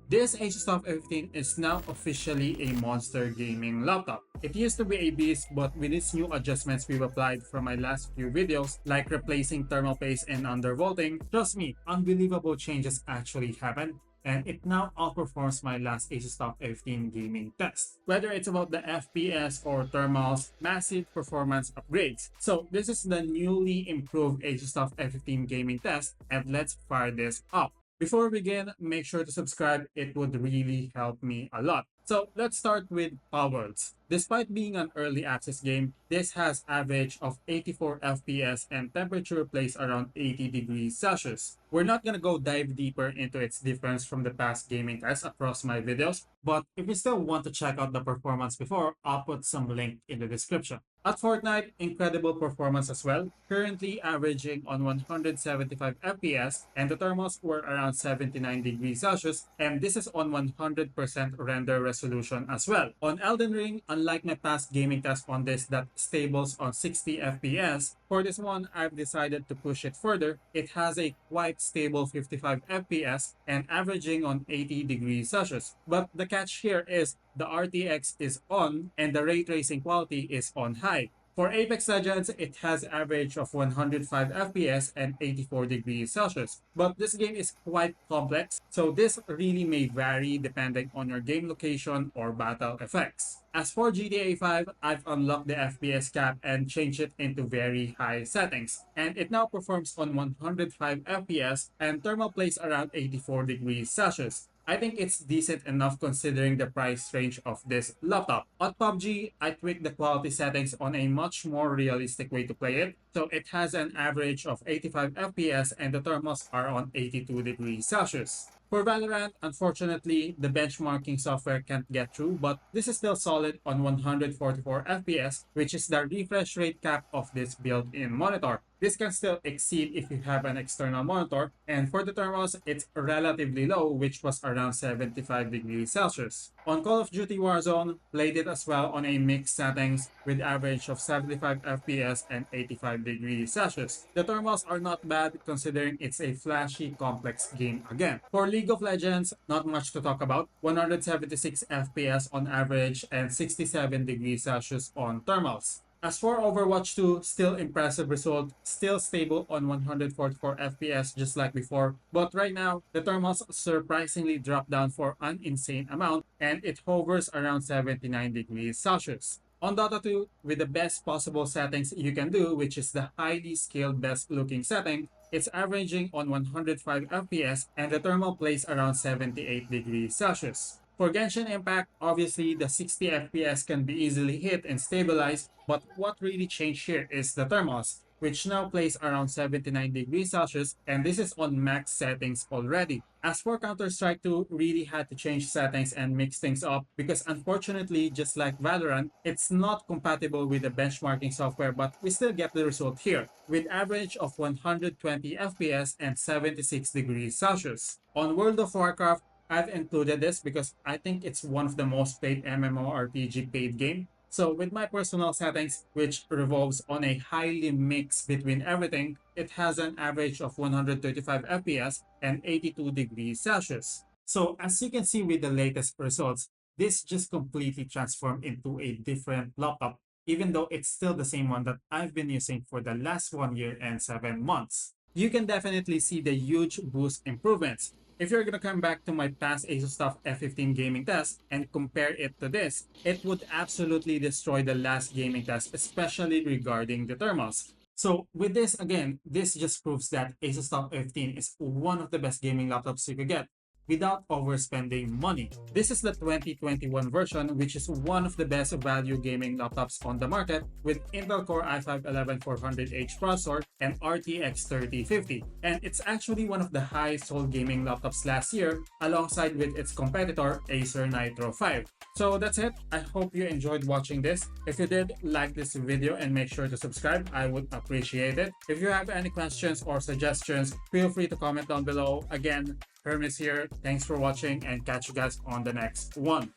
This Asus Tuf F15 is now officially a monster gaming laptop. It used to be a beast, but with its new adjustments we've applied from my last few videos, like replacing thermal paste and undervolting, trust me, unbelievable changes actually happened, and it now outperforms my last Asus Tuf F15 gaming test. Whether it's about the FPS or thermals, massive performance upgrades. So this is the newly improved Asus Tuf F15 gaming test, and let's fire this up. Before we begin, make sure to subscribe. It would really help me a lot. So let's start with Palworlds. Despite being an early access game, this has average of 84 FPS and temperature plays around 80 degrees Celsius. We're not gonna go dive deeper into its difference from the past gaming tests across my videos, but if you still want to check out the performance before, I'll put some link in the description. At Fortnite, incredible performance as well, currently averaging on 175 FPS, and the thermals were around 79 degrees Celsius, and this is on 100% render resolution as well. On Elden Ring, unlike my past gaming test on this that stables on 60 FPS, for this one, I've decided to push it further. It has a quite stable 55 FPS and averaging on 80 degrees Celsius. But the catch here is the RTX is on and the ray tracing quality is on high. For Apex Legends, it has average of 105 FPS and 84 degrees Celsius. But this game is quite complex, so this really may vary depending on your game location or battle effects. As for GTA 5, I've unlocked the FPS cap and changed it into very high settings, and it now performs on 105 FPS and thermal plays around 84 degrees Celsius. I think it's decent enough considering the price range of this laptop. On PUBG, I tweaked the quality settings on a much more realistic way to play it, so it has an average of 85 FPS and the thermals are on 82 degrees Celsius. For Valorant, unfortunately, the benchmarking software can't get through, but this is still solid on 144 FPS, which is the refresh rate cap of this built-in monitor. This can still exceed if you have an external monitor, and for the thermals, it's relatively low, which was around 75 degrees Celsius. On Call of Duty Warzone, played it as well on a mixed settings with average of 75 FPS and 85 degrees Celsius. The thermals are not bad considering it's a flashy, complex game again. For League of Legends, not much to talk about. 176 FPS on average and 67 degrees Celsius on thermals. As for Overwatch 2, still impressive result, still stable on 144 FPS just like before, but right now, the thermals surprisingly dropped down for an insane amount and it hovers around 79 degrees Celsius. On Dota 2, with the best possible settings you can do, which is the highly scaled best looking setting, it's averaging on 105 FPS and the thermal plays around 78 degrees Celsius. For Genshin Impact, obviously the 60 FPS can be easily hit and stabilized, but what really changed here is the thermals, which now plays around 79 degrees Celsius, and this is on max settings already. As for Counter-Strike 2, really had to change settings and mix things up because unfortunately, just like Valorant, it's not compatible with the benchmarking software, but we still get the result here, with average of 120 FPS and 76 degrees Celsius. On World of Warcraft, I've included this because I think it's one of the most played MMORPG paid game. So with my personal settings, which revolves on a highly mix between everything, it has an average of 135 FPS and 82 degrees Celsius. So as you can see with the latest results, this just completely transformed into a different laptop, even though it's still the same one that I've been using for the last 1 year and 7 months. You can definitely see the huge boost improvements. If you're gonna come back to my past Asus Tuf F15 gaming test and compare it to this, it would absolutely destroy the last gaming test, especially regarding the thermals. So with this, again, this just proves that Asus Tuf F15 is one of the best gaming laptops you could get without overspending money. This is the 2021 version, which is one of the best value gaming laptops on the market with Intel Core i5-11400H processor and RTX 3050. And it's actually one of the highest sold gaming laptops last year alongside with its competitor Acer Nitro 5. So that's it. I hope you enjoyed watching this. If you did, like this video and make sure to subscribe. I would appreciate it. If you have any questions or suggestions, feel free to comment down below. Again, Hermes here. Thanks for watching and catch you guys on the next one.